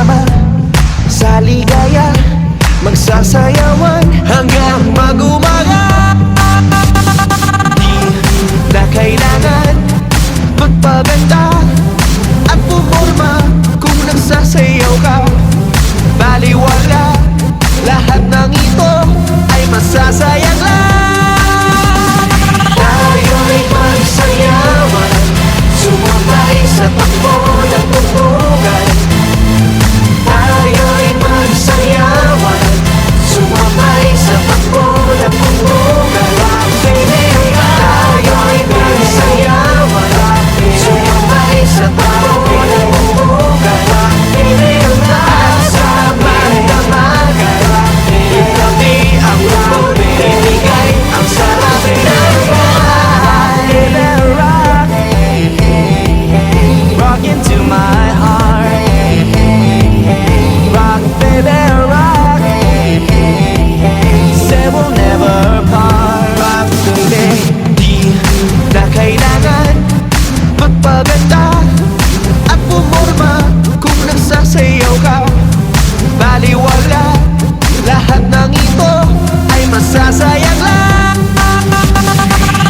magsama sa ligaya, magsasayawan hanggang mag-umaga. Di na kailangan magpaganda at pumorma kung nagsasayaw ka. Baliwala, lahat ng ito ay masasayang lang. Tayo'y magsayawan, sumabay sa takbo ng tugtugan. Tayo'y magsayawan, sumabay sa takbo ng tugtugan. Tayo'y magsayawan, sumabay sa takbo ng tugtugan. At sa magdamagan, itabi ang loob, ibigay ang sarap ng buhay. Rock into my heart, rock baby rock, say we'll never part. Rock baby, di na kailangan magpaganda at pumorma kung nagsasayaw ka. Baliwala, lahat ng ito ay masasayang lang.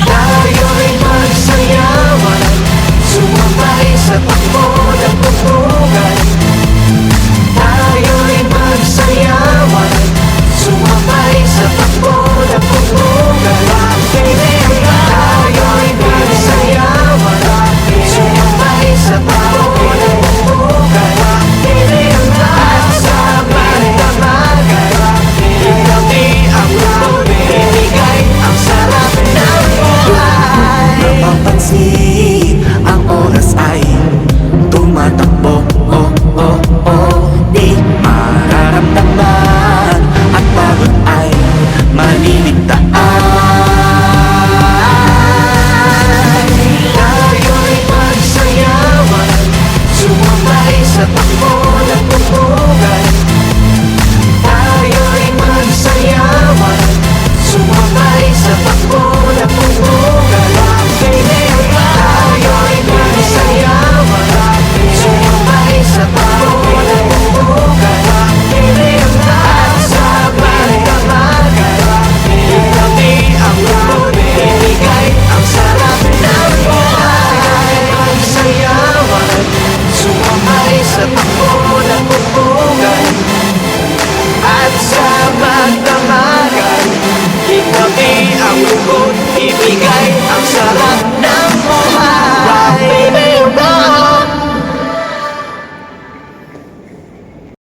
Tayo'y magsayawan, sumabay sa takbo ng tugtugan. Tayo'y magsayawan, sumabay sa takbo ng tugtugan. Tayo'y magsayawan, sumabay sa takbo ng tugtugan. At sa magdamagan, itabi ang loob, ibigay ang sarap ng buhay. Napapansin, ang oras ay tumatakbo, oh, oh, oh. Di mararamdaman at pagod ay maliligtaan. Tayo'y magsayawan, sumabay sa takbo ng tugtugan. Tayo'y magsayawan, sumabay sa takbo ng tugtugan. Tayo'y magsayawan, sumabay sa takbo ng tugtugan. At sa magdamagan, itabi ang loob, ibigay ang sarap ng buhay. Magsayawan, sumabay sa takbo ng tugtugan. At sa magdamagan, itabi ang lugod, ibigay ang sarap